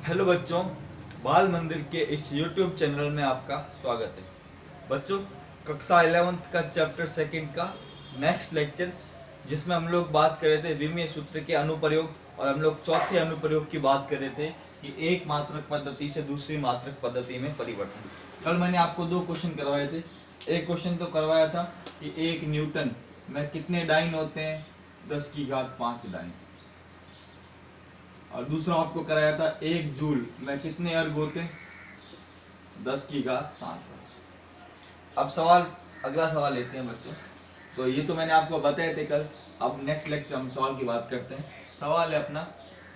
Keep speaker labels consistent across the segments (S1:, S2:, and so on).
S1: Hello बच्चों, बाल मंदिर के इस YouTube चैनल में आपका स्वागत है। बच्चों, कक्षा 11th का चैप्टर सेकंड का नेक्स्ट लेक्चर, जिसमें हम लोग बात कर रहे थे विमीय सूत्र के अनुप्रयोग और हम लोग चौथे अनुप्रयोग की बात कर रहे थे कि एक मात्रक पद्धति से दूसरी मात्रक पद्धति में परिवर्तन। कल मैंने आपको दो क्वेश्चन करवाए थे। एक क्वेश्चन तो करवाया था कि 1 न्यूटन में कितने डाइन होते हैं, 10⁵ डाइन, और दूसरा आपको कराया था 1 जूल में कितने अर्ग होते हैं, 10⁵7। अब अगला सवाल लेते हैं बच्चों। तो ये तो मैंने आपको बताए थे कल। अब नेक्स्ट लेक्चर हम सवाल की बात करते हैं। सवाल है अपना,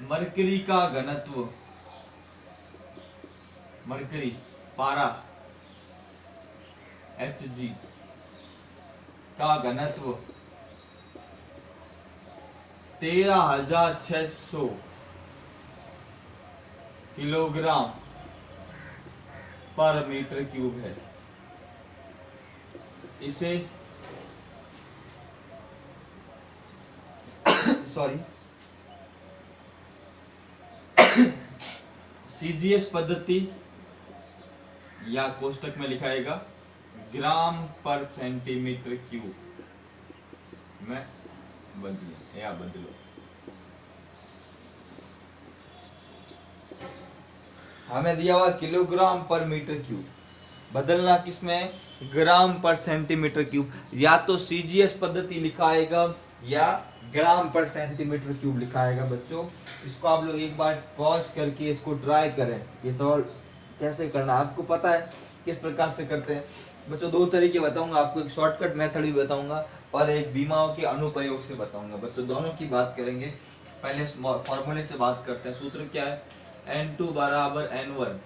S1: मरकरी का घनत्व, मरकरी पारा Hg का घनत्व 13,600 किलोग्राम पर मीटर क्यूब है। इसे सीजीएस पद्धति या कोष्टक में लिखाएगा ग्राम पर सेंटीमीटर क्यूब में बदलो। हमें दिया हुआ किलोग्राम पर मीटर क्यूब, बदलना किसमें, ग्राम पर सेंटीमीटर क्यूब। या तो सीजीएस पद्धति लिखाएगा या ग्राम पर सेंटीमीटर क्यूब लिखाएगा। बच्चों, इसको आप लोग एक बार पॉज करके इसको ट्राई करें। ये सवाल कैसे करना आपको पता है, किस प्रकार से करते हैं। बच्चों, दो तरीके बताऊंगा आपको, एक शॉर्टकट मेथड भी बताऊंगा और एक बीमाओं के अनुप्रयोग से बताऊंगा। बच्चों, दोनों की बात करेंगे। पहले फॉर्मूले से बात करते हैं। सूत्र क्या है, N2 बराबर N1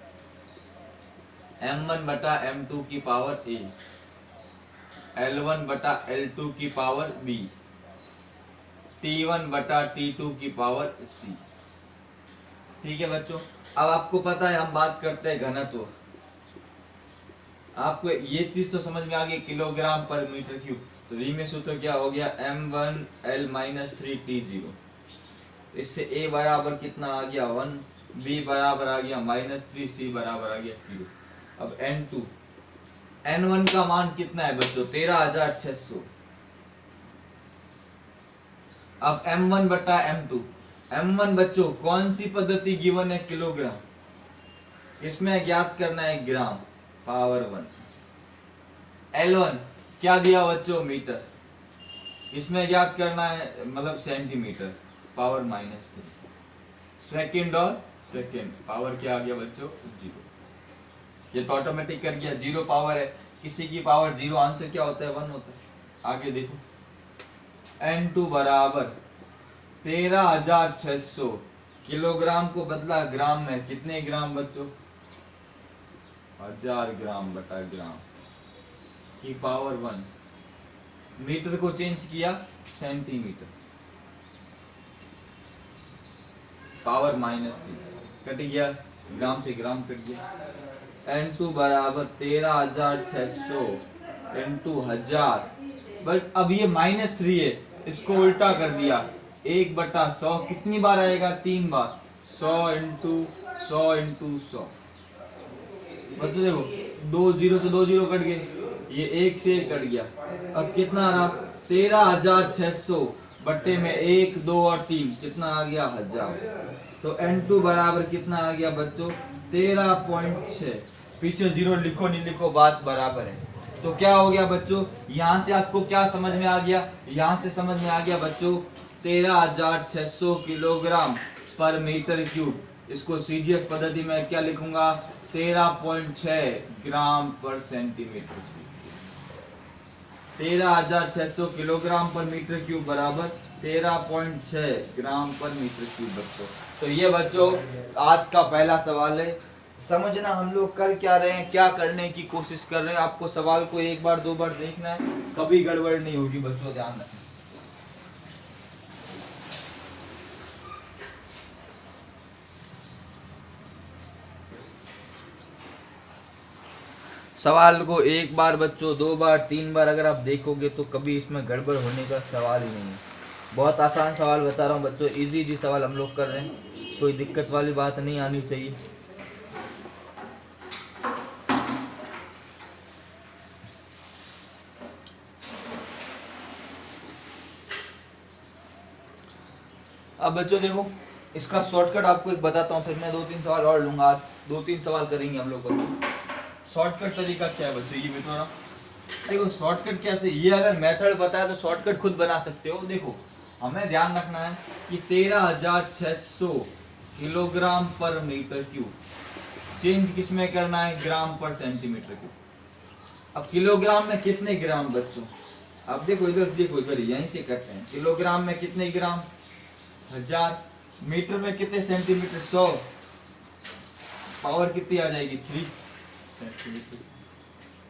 S1: M1 बटा M2 की पावर A, L1 बटा L2 की पावर B, T1 बटा T2 की पावर C। ठीक है बच्चों। अब आपको पता है, हम बात करते हैं घनत्व। आपको ये चीज तो समझ में आ गई, किलोग्राम पर मीटर क्यूब। तो V में सूत्र क्या हो गया, M1L-3T0। इससे A बराबर कितना आ गया 1, B बराबर आ गया -3, C बराबर आ गया 0। अब N2, N1 का मान कितना है बच्चों, 13,600। अब M1 बटा M2, M1 बच्चों कौन सी पद्धति गिवन है, किलोग्राम, इसमें ज्ञात करना है ग्राम पावर 1। L1 क्या दिया बच्चों, मीटर, इसमें ज्ञात करना है मतलब सेंटीमीटर पावर -3। सेकंड और सेकंड पावर क्या आ गया बच्चों, 0। ये तो ऑटोमेटिक कर गया, 0 पावर है, किसी की पावर 0, आंसर क्या होता है, 1 होता है। आगे देखो, N2 बराबर 13,600 किलोग्राम को बदला ग्राम में, कितने ग्राम बच्चों, 1000 ग्राम बटा ग्राम की पावर 1। मीटर को चेंज किया सेंटीमीटर, पावर -3, कट गया, ग्राम से ग्राम कट गया। N2 बराबर 13,600 इंटू 1000, बट अब ये -3 है, इसको उल्टा कर दिया, 1/100 कितनी बार आएगा, 3 बार, 100 इंटू 100। मतलब देखो, 2 0 से 2 0 कट गए, ये 1 से 1 कट गया। अब कितना रहा, 13,600 बट्टे में 1, 2 और 3, कितना आ गया, 1000। तो N2 बराबर कितना आ गया बच्चों, 13.6। पीछे 0 लिखो नहीं लिखो, बात बराबर है। तो क्या हो गया बच्चों, यहाँ से आपको क्या समझ में आ गया, यहाँ से समझ में आ गया बच्चों 13,600 किलोग्राम पर मीटर क्यूब। इसको सीजीएस पद्धति में क्या लिखूंगा, 13.6 ग्राम पर सेंटीमीटर क्यूब। 13,600 किलोग्राम पर मीटर क्यूब बराबर 13.6 ग्राम पर मीटर क्यूब बच्चों। तो ये बच्चों आज का पहला सवाल है। समझना हम लोग कर क्या रहे हैं, क्या करने की कोशिश कर रहे हैं। आपको सवाल को एक बार 2 बार देखना है, कभी गड़बड़ नहीं होगी बच्चों, ध्यान रखना। सवाल को एक बार बच्चों, 2 बार, 3 बार अगर आप देखोगे तो कभी इसमें गड़बड़ होने का सवाल ही नहीं है। बहुत आसान सवाल बता रहा हूँ बच्चों, इजी सवाल हम लोग कर रहे हैं। कोई दिक्कत वाली बात नहीं आनी चाहिए। अब बच्चों देखो, इसका शॉर्टकट आपको एक बताता हूँ, फिर मैं 2-3 सवाल और लूंगा। आज 2-3 सवाल करेंगे हम लोग बच्चों। शॉर्टकट तरीका क्या है बच्चों, ये बताओ। देखो शॉर्टकट कैसे, ये अगर मेथड पता है तो शॉर्टकट खुद बना सकते हो। देखो हमें ध्यान रखना है कि 13,600 किलोग्राम पर मीटर क्यूब चेंज किस में करना है, ग्राम पर सेंटीमीटर क्यूब। अब किलोग्राम में कितने ग्राम बच्चों, अब देखो इधर, देखो इधर यहीं से करते हैं। किलोग्राम में कितने ग्राम, 1000। मीटर में कितने सेंटीमीटर, 100। पावर कितनी आ जाएगी, 3 सेंटीमीटर।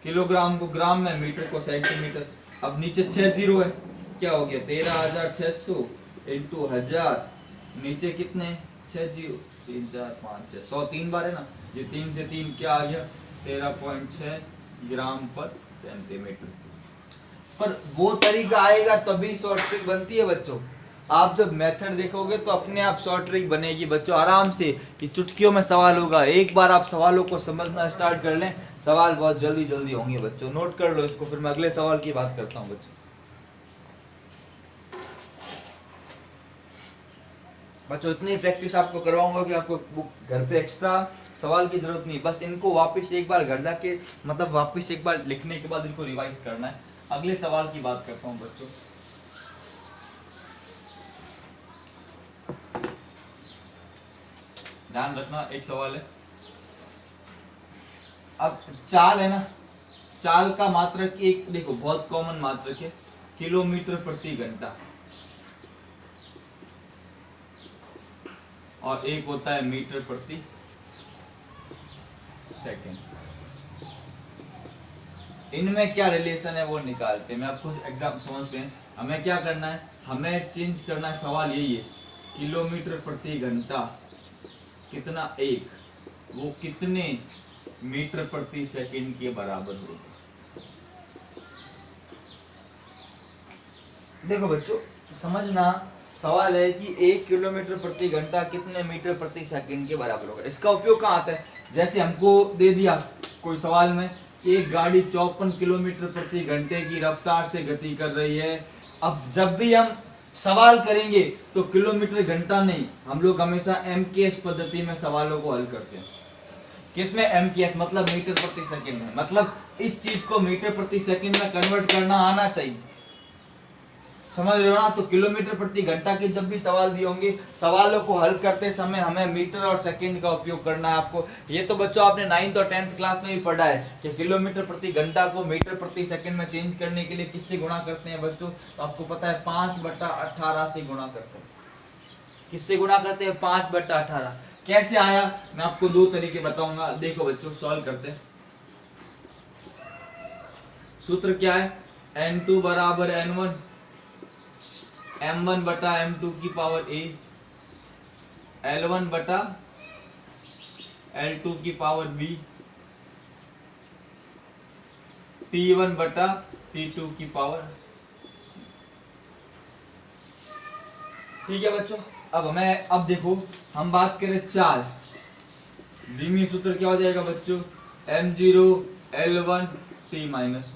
S1: किलोग्राम को ग्राम में, मीटर को सेंटीमीटर। अब नीचे 6 जीरो है, क्या हो गया, 13,600 इंटू 1000। नीचे कितने, 6 जीरो, 3 4 5 6, 100 3 बार है ना, ये 3 से 3 क्या आ गया, 13.6 ग्राम पर सेंटीमीटर। पर वो तरीका आएगा तभी शॉर्ट ट्रिक बनती है बच्चों। आप जब मेथड देखोगे तो अपने आप शॉर्ट ट्रिक बनेगी बच्चों, आराम से। कि चुटकियों में सवाल होगा, एक बार आप सवालों को समझना स्टार्ट कर लें, सवाल बहुत जल्दी जल्दी होंगे बच्चों। नोट कर लो इसको, फिर मैं अगले सवाल की बात करता हूँ बच्चों। बच्चों इतनी प्रैक्टिस आपको करवाऊंगा कि आपको बुक घर पे एक्स्ट्रा सवाल की जरूरत नहीं, बस इनको वापस एक बार घर जाके, मतलब वापस एक बार लिखने के बाद इनको रिवाइज करना है। अगले सवाल की बात करता हूँ बच्चों। ध्यान रखना, एक सवाल है। अब चाल है ना, चाल का मात्रक एक, देखो बहुत कॉमन मात्रक है, किलोमीटर प्रति घंटा, और एक होता है मीटर प्रति सेकंड। इनमें क्या रिलेशन है वो निकालते हैं। मैं आपको एग्जाम समझते हैं। हमें क्या करना है, हमें चेंज करना है। सवाल यही है, किलोमीटर प्रति घंटा कितना, एक, वो कितने मीटर प्रति सेकंड के बराबर होगा। देखो बच्चों समझना, सवाल है कि 1 किलोमीटर प्रति घंटा कितने मीटर प्रति सेकंड के बराबर होगा। इसका उपयोग कहाँ आता है, जैसे हमको दे दिया कोई सवाल में कि एक गाड़ी 54 किलोमीटर प्रति घंटे की रफ्तार से गति कर रही है। अब जब भी हम सवाल करेंगे तो किलोमीटर घंटा नहीं, हम लोग हमेशा एमकेएस पद्धति में सवालों को हल करते हैं। किसमें, एमकेएस मतलब मीटर प्रति सेकंड में। मतलब इस चीज को मीटर प्रति सेकंड में कन्वर्ट करना आना चाहिए, समझ रहे हो ना। तो किलोमीटर प्रति घंटा के जब भी सवाल दिए होंगे, सवालों को हल करते समय हमें मीटर और सेकंड का उपयोग करना है आपको। ये तो बच्चों आपने 9th और 10th क्लास में भी पढ़ा है कि किलोमीटर प्रति घंटा को मीटर प्रति सेकंड में चेंज करने के लिए किससे गुणा करते हैं बच्चों। तो आपको पता है 5/18 से गुणा करते हैं। किससे गुणा करते हैं, 5/18। कैसे आया, मैं आपको 2 तरीके बताऊंगा। देखो बच्चों सॉल्व करते हैं। सूत्र क्या है, n2 बराबर n1 m1 बटा m2 की पावर a, l1 बटा l2 की पावर b, t1 बटा t2 की पावर c। ठीक है बच्चों। अब देखो हम बात करें चाल, द्विमीय सूत्र क्या हो जाएगा बच्चों, m0 l1 t-1।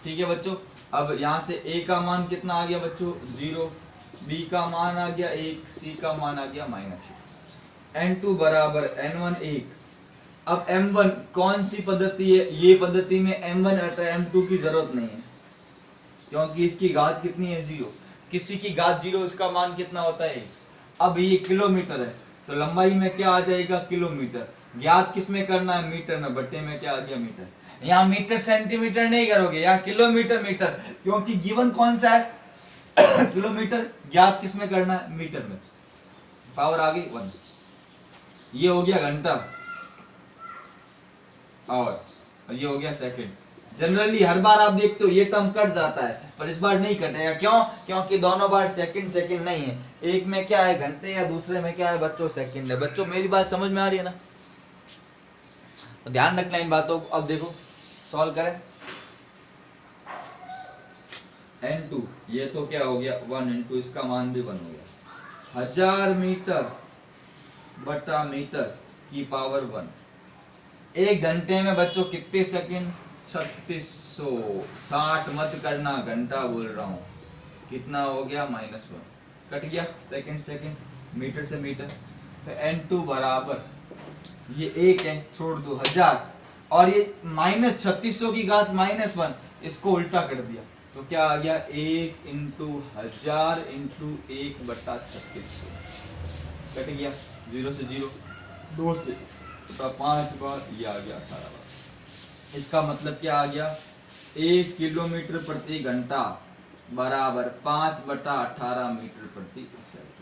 S1: ठीक है बच्चों। अब यहाँ से a का मान कितना आ गया बच्चों, 0, b का मान आ गया 1, c का मान आ गया -1। n2 बराबर n1 1। अब m1 कौन सी पद्धति है, ये पद्धति में m1 अथवा m2 की जरूरत नहीं है, क्योंकि इसकी घात कितनी है, 0। किसी की घात 0, इसका मान कितना होता है 1। अब ये किलोमीटर है तो लंबाई में क्या आ जाएगा, किलोमीटर। ज्ञात किस में करना है, मीटर में, बट्टे में क्या आ गया, मीटर। यहाँ मीटर सेंटीमीटर नहीं करोगे, यहाँ किलोमीटर मीटर, क्योंकि गिवन कौन सा है किलोमीटर। ज्ञात किस में करना है, मीटर में। पावर आ गई 1। ये हो गया घंटा और ये हो गया सेकंड। जनरली हर बार आप देखते हो ये टर्म कट जाता है, पर इस बार नहीं कटेगा। क्यों, क्योंकि दोनों बार सेकंड नहीं है। एक में क्या है घंटे या दूसरे में क्या है बच्चों, सेकंड है। बच्चों मेरी बात समझ में आ रही है ना, तो ध्यान रखना इन बातों को। अब देखो सॉल्व करें। n2 ये तो क्या हो गया 1 into इसका मान भी 1 हो गया। 1000 मीटर बटा मीटर की पावर 1। 1 घंटे में बच्चों कितने सेकंड? 3600। 60 मत करना, घंटा बोल रहा हूँ। कितना हो गया? -1 कट गया सेकंड सेकंड, मीटर से मीटर। तो n2 बराबर, ये 1 है, छोड़ दो 1000, और ये -3600 की घात -1, इसको उल्टा कर दिया तो क्या आ गया? 1 × 1000 × 1/3600। कट गया, 0 से 0, 2 से 5 बार, ये आ गया 18 बार। इसका मतलब क्या आ गया? 1 किलोमीटर प्रति घंटा बराबर 5/18 मीटर प्रति सेकंड।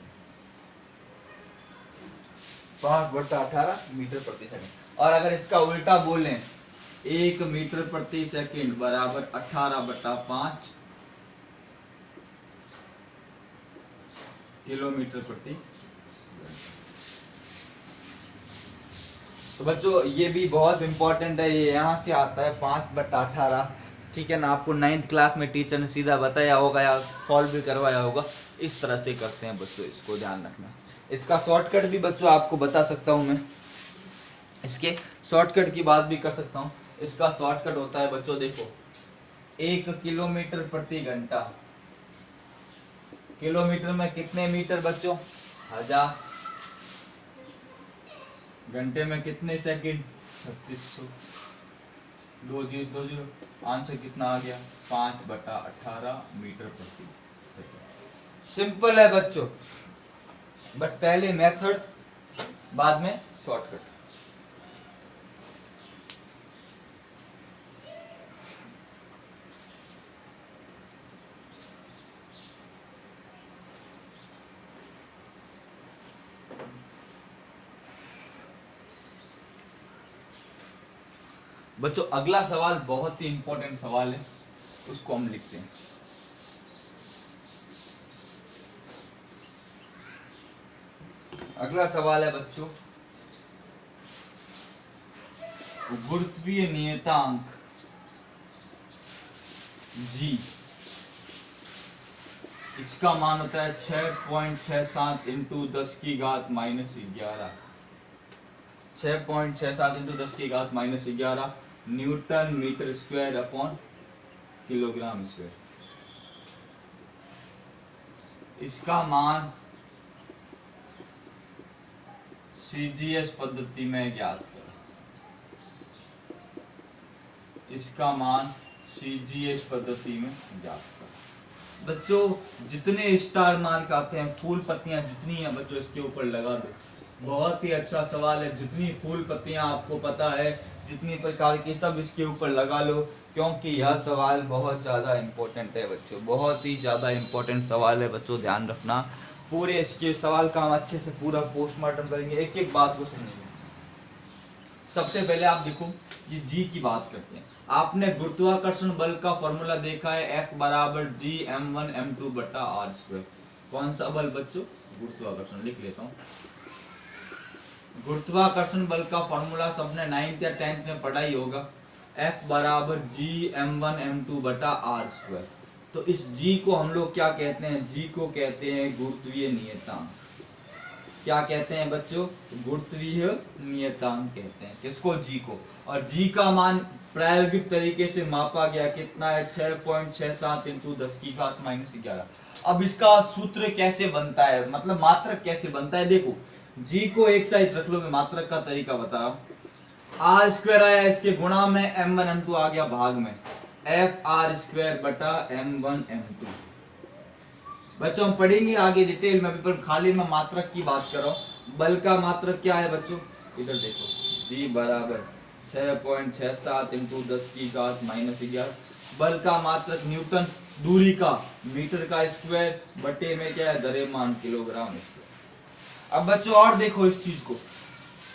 S1: 5/18 मीटर प्रति सेकंड। और अगर इसका उल्टा बोलें, 1 मीटर प्रति सेकंड बराबर 18/5 किलोमीटर प्रति। तो बच्चों ये भी बहुत इंपॉर्टेंट है, ये यहाँ से आता है 5/18, ठीक है ना। आपको 9th क्लास में टीचर ने सीधा बताया होगा या सॉल्व भी करवाया होगा। इस तरह से करते हैं बच्चों, इसको ध्यान रखना। इसका शॉर्टकट भी बच्चों आपको बता सकता हूँ मैं, इसके शॉर्टकट की बात भी कर सकता हूँ। इसका शॉर्टकट होता है बच्चों, देखो 1 किलोमीटर प्रति घंटा। किलोमीटर में कितने मीटर बच्चों? 1000। घंटे में कितने सेकंड? 3600। 2 0, आंसर कितना आ गया? 5/18 मीटर प्रति सेकंड। सिंपल है बच्चों, बट पहले मेथड, बाद में शॉर्टकट। बच्चों अगला सवाल बहुत ही इंपॉर्टेंट सवाल है, उसको हम लिखते हैं। अगला सवाल है बच्चों, गुरुत्वीय नियतांक G, इसका मान होता है 6.67 × 10 की घात -11। 6.67 × 10 की घात -11 newton metre square upon kilogram square. इसका मान CGS पद्धति में ज्ञात करें। इसका मान CGS पद्धति में ज्ञात करें। बच्चों जितने स्टार मार्क आते हैं, फूल पत्तियां जितनी हैं बच्चों इसके ऊपर लगा दो। बहुत ही अच्छा सवाल है, जितनी फूल पत्तियां आपको पता है, जितनी प्रकार की, सब इसके ऊपर लगा लो, क्योंकि यह सवाल बहुत ज़्यादा इम्पोर्टेंट है बच्चों। बहुत ही ज़्यादा इम्पोर्टेंट सवाल है बच्चों, ध्यान रखना। पूरे इसके सवाल का हम अच्छे से पूरा पोस्टमार्टम करेंगे, एक एक बात को समझेंगे। सबसे पहले आप देखो, ये जी की बात करते हैं। आपने गुरुत्वाकर्षण बल का फॉर्मूला देखा है, F = G m1m2/r²। कौन सा बल बच्चों? गुरुत्वाकर्षण। लिख लेता हूँ, गुरुत्वाकर्षण बल का फॉर्मूला सबने 9th या 10th में पढ़ा ही होगा। F = G m1m2/r²। तो इस G को हम लोग क्या कहते हैं? G को कहते हैं गुरुत्वीय नियतांक। क्या कहते हैं बच्चों? गुरुत्वीय नियतांक कहते हैं। किसको? G को। और G का मान प्रायोगिक तरीके से मापा गया, कितना है? 6.67 × 10 की घात -11। अब इसका सूत्र कैसे बनता है, मतलब मात्रक कैसे बनता है? देखो, G को एक साइड रख लो, मैं मात्रक का तरीका बता रहा हूँ। r² आया, इसके गुणा में m1m2 आ गया भाग में, FR²/m1m2। बच्चों हम पढ़ेंगे आगे डिटेल में, अभी पर खाली मैं मात्रक की बात कर रहा हूँ। बल का मात्रक क्या है बच्चों? इधर देखो, G = 6.67 × 10 की घात -11। बल का मात्रक न्यूटन, दूरी का मीटर का स्क्वायर, बटे में क्या है? द्रव्यमान किलोग्राम स्क्वायर। अब बच्चों और देखो इस चीज को,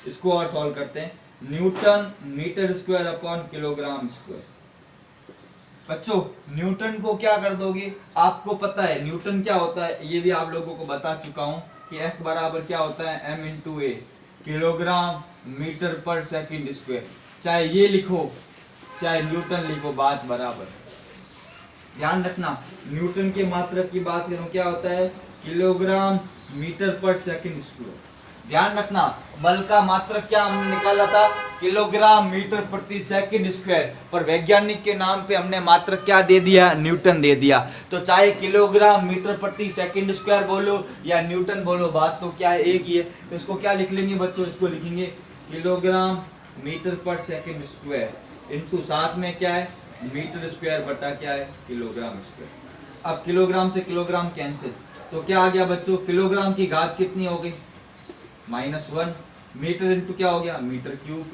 S1: इसको और सॉल्व करते हैं। Newton metre square upon kilogram square. बच्चों न्यूटन को क्या कर दोगे? आपको पता है न्यूटन क्या होता है, ये भी आप लोगों को बता चुका हूं कि F बराबर क्या होता है? m × a, किलोग्राम मीटर पर सेकंड स्क्वायर। चाहे ये लिखो चाहे न्यूटन लिखो, बात बराबर। ध्यान रखना न्यूटन के मात्रक की बात करूं क्या होता है, किलोग्राम मीटर पर सेकंड स्क्वायर। ध्यान रखना बल का मात्रक क्या हमने निकाला था, किलोग्राम मीटर प्रति सेकंड स्क्वायर, पर वैज्ञानिक के नाम पे हमने मात्रक क्या दे दिया, न्यूटन दे दिया। तो चाहे किलोग्राम मीटर प्रति सेकंड स्क्वायर बोलो या न्यूटन बोलो, बात तो क्या है, एक ही है। तो इसको क्या लिख लेंगे बच्चों, इसको लिखेंगे किलोग्राम मीटर पर सेकंड स्क्वायर इनटू साथ में क्या है, मीटर स्क्वायर बटा क्या है, किलोग्राम स्क्वायर। अब किलोग्राम से किलोग्राम कैंसिल, तो क्या आ गया बच्चों, किलोग्राम की घात कितनी हो गई, -1, मीटर इंटू क्या हो गया, मीटर क्यूब,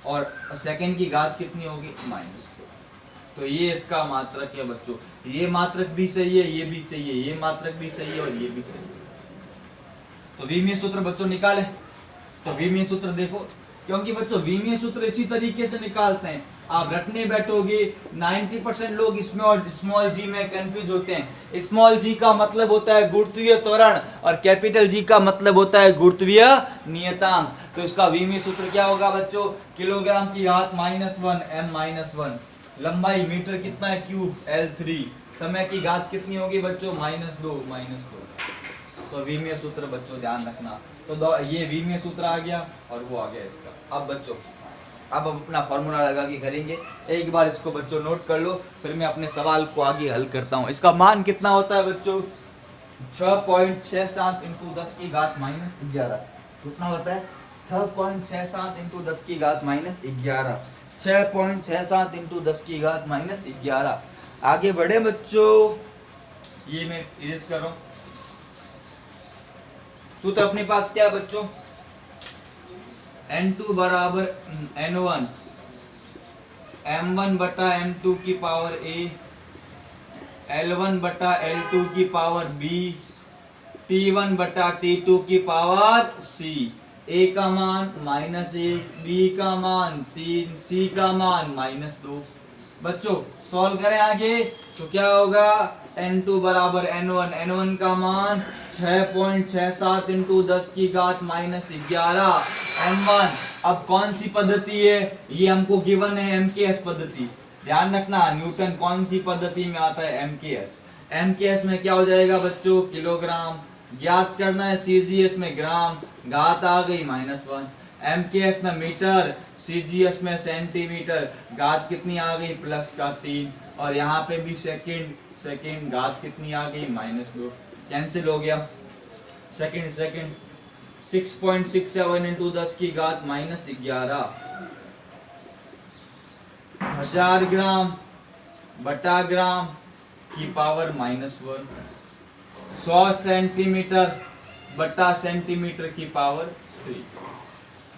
S1: और सेकंड की घात कितनी होगी, -2। तो ये इसका मात्रक है बच्चों। ये मात्रक भी सही है, ये भी सही है, ये मात्रक भी सही है और ये भी सही है। तो विमीय सूत्र बच्चों निकाले। तो विमीय सूत्र देखो, क्योंकि बच्चों विमीय सूत्र इसी तरीके से निकालते हैं। आप रटने बैठोगे 90% लोग स्मॉल जी में कंफ्यूज होते हैं। स्मॉल जी का मतलब होता है गुरुत्वीय त्वरण और कैपिटल जी का मतलब होता है गुरुत्वीय नियतांक। तो इसका विमीय सूत्र क्या होगा बच्चों, किलोग्राम की घात -1 m-1, लंबाई मीटर कितना है क्यूब L3, समय की घात कितनी होगी बच्चों, -2। तो विमीय सूत्र बच्चों ध्यान रखना। तो ये विमीय सूत्र आ गया और वो आ गया इसका। अब बच्चों अब हम अपना फॉर्मूला लगा के करेंगे, एक बार इसको बच्चों नोट कर लो, फिर मैं अपने सवाल को आगे हल करता हूँ। इसका मान कितना होता है बच्चों, 6.67 × 10 की घात -11। कितना होता है, 6.67 × 10 की घात -11, 6.67 × 10 की घात -11। आगे बढ़े बच्चों, ये मैं इरेज कर रहा हूँ। सूत्र अपने पास क्या है बच्चों, n2 बराबर n1 m1 बटा m2 की पावर a, l1 बटा l2 की पावर b, t1 बटा t2 की पावर c। a का मान -1, b का मान 3, c का मान -2। बच्चों सॉल्व करें आगे, तो क्या होगा, n2 बराबर n1, n1 का मान 6.67 × 10 की घात -11 m1। अब कौन सी पद्धति है, ये हमको गिवन है MKS पद्धति। ध्यान रखना न्यूटन कौन सी पद्धति में आता है, MKS में क्या हो जाएगा बच्चों, किलोग्राम, ज्ञात करना है CGS में ग्राम, घात आ गई -1, MKS में मीटर, CGS में सेंटीमीटर, घात कितनी आ गई +3, और यहाँ पे भी सेकंड घात कितनी आ गई -2, कैंसिल हो गया। सेकंड 6.67 × 10 की घात -11, 1000 ग्राम बटा ग्राम की पावर -1, 100 सेंटीमीटर बटा सेंटीमीटर की पावर 3।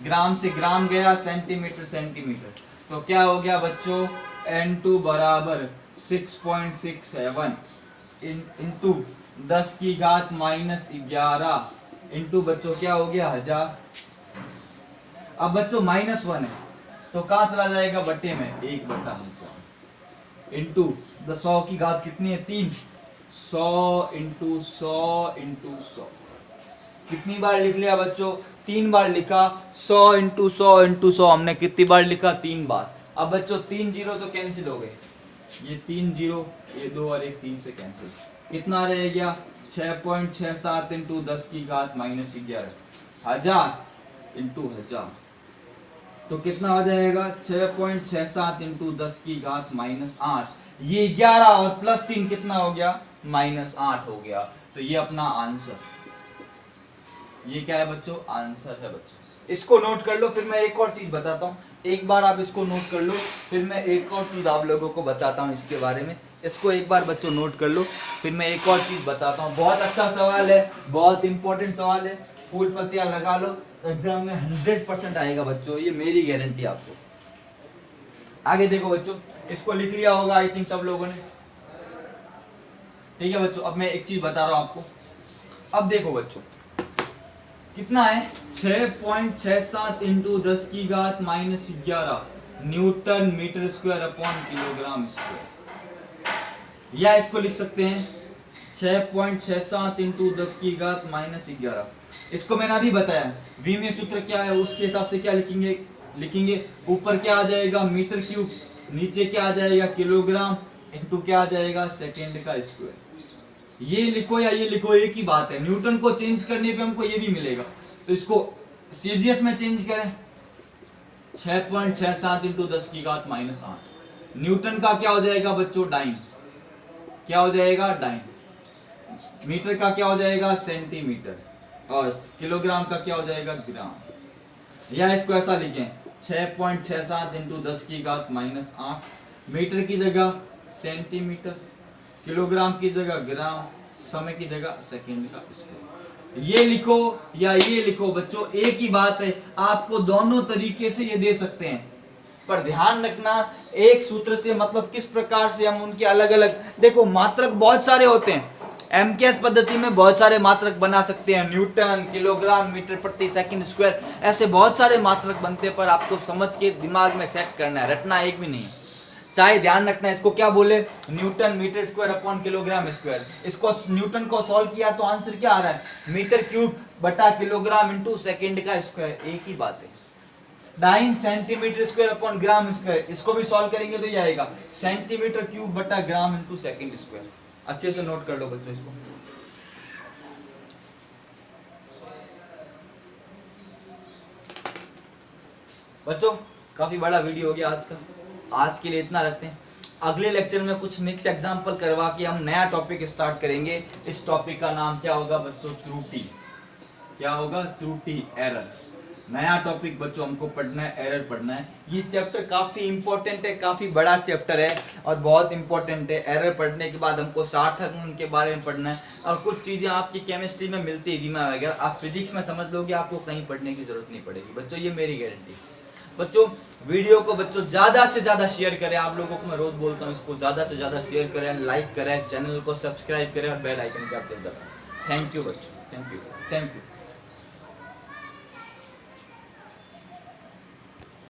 S1: ग्राम से ग्राम गया, सेंटीमीटर, तो क्या हो गया बच्चों, n2 बराबर 6.67 इंटू 10 की घात -11 इंटू बच्चों क्या हो गया 1000। अब बच्चों -1 है तो कहाँ चला जाएगा, बट्टे में, 1/100 इंटू 100 की घात कितनी है 3, 100 इंटू 100 इंटू 100। कितनी बार लिख लिया बच्चों, 3 बार लिखा। 100 इंटू 100 इंटू 100 हमने कितनी बार लिखा, 3 बार। अब बच्चों 3 जीरो तो कैंसिल हो गए, ये 3 जीरो, ये 2 और 1 3 से कैंसिल। कितना रह गया, 6.67 × 10 की घात -11, 1000 इंटू 1000, तो कितना हो जाएगा 6.67 × 10 की घात -8। ये 11 और +3 कितना हो गया, -8 हो गया। तो ये अपना आंसर, ये क्या है बच्चों, आंसर है बच्चों। इसको नोट कर लो, फिर मैं एक और चीज बताता हूँ। एक बार आप इसको नोट कर लो, फिर मैं एक और चीज आप लोगों को बताता हूँ इसके बारे में। इसको एक बार बच्चों नोट कर लो, फिर मैं एक और चीज बताता हूँ। बहुत अच्छा सवाल है, बहुत इंपॉर्टेंट सवाल है, फूल पत्तियां लगा लो, एग्जाम में 100% आएगा बच्चों, ये मेरी गारंटी आपको। आगे देखो बच्चों, इसको लिख लिया होगा आई थिंक सब लोगों ने, ठीक है बच्चों। अब मैं एक चीज बता रहा हूँ आपको। अब देखो बच्चों कितना है, 6.67 × 10 की घात -11 newton metre square upon kilogram square. या इसको लिख सकते हैं 6.67 × 10 की घात -11। इसको मैंने अभी बताया, विमीय सूत्र क्या है उसके हिसाब से क्या लिखेंगे, ऊपर क्या आ जाएगा मीटर क्यूब, नीचे क्या आ जाएगा किलोग्राम, इंटू क्या आ जाएगा, सेकेंड का स्क्वायर। ये लिखो या ये लिखो एक ही बात है, न्यूटन को चेंज करने पे हमको ये भी मिलेगा, तो इसको सीजीएस में चेंज करें 6.67 इंटू 10 की घात -8। न्यूटन का क्या हो जाएगा बच्चों, डाइन। क्या हो जाएगा, डाइन। मीटर का क्या हो जाएगा, सेंटीमीटर। और किलोग्राम का क्या हो जाएगा, ग्राम। या इसको ऐसा लिखें 6.67 इंटू 10 की घात -8। मीटर की जगह सेंटीमीटर, किलोग्राम की जगह ग्राम, समय की जगह सेकंड का स्क्वायर। ये लिखो या ये लिखो बच्चों एक ही बात है, आपको दोनों तरीके से ये दे सकते हैं, पर ध्यान रखना एक सूत्र से मतलब किस प्रकार से हम उनके अलग अलग, देखो मात्रक बहुत सारे होते हैं, एमकेएस पद्धति में बहुत सारे मात्रक बना सकते हैं, न्यूटन, किलोग्राम, मीटर प्रति सेकंड स्क्वायर, ऐसे बहुत सारे मात्रक बनते हैं, पर आपको समझ के दिमाग में सेट करना है, रटना एक भी नहीं है। चाहे ध्यान रखना है इसको क्या बोले, newton metre square upon kilogram square. इसको न्यूटन को सॉल्व किया तो आंसर क्या आ रहा है, मीटर क्यूब बटा किलोग्राम इंटू सेकेंड का स्क्वायर, एक ही बात है। 9 centimetre square upon gram square, इसको भी सॉल्व करेंगे तो ये आएगा सेंटीमीटर क्यूब बटा ग्राम इंटू सेकेंड स्क्वायर। अच्छे से नोट कर लो बच्चों इसको। बच्चों काफी बड़ा वीडियो हो गया आज का, आज के लिए इतना रखते हैं। अगले लेक्चर में कुछ मिक्स एग्जांपल करवा के हम नया टॉपिक स्टार्ट करेंगे। इस टॉपिक का नाम क्या होगा बच्चों, त्रुटि। क्या होगा, त्रुटि, एरर। नया टॉपिक बच्चों हमको पढ़ना है, एरर पढ़ना है। ये चैप्टर काफी इंपॉर्टेंट है, काफी बड़ा चैप्टर है और बहुत इंपॉर्टेंट है। एरर पढ़ने के बाद हमको सार्थक उनके बारे में पढ़ना है और कुछ चीजें आपकी केमिस्ट्री में मिलती है, बीमा वगैरह, आप फिजिक्स में समझ लोगे, आपको कहीं पढ़ने की जरूरत नहीं पड़ेगी बच्चों, ये मेरी गारंटी। बच्चों वीडियो को बच्चों ज्यादा से ज्यादा शेयर करें, आप लोगों को मैं रोज बोलता हूँ इसको ज्यादा से ज्यादा शेयर करें, लाइक करें, चैनल को सब्सक्राइब करें और बेल आइकन का दबाएं। थैंक यू बच्चों, थैंक यू, थैंक यू।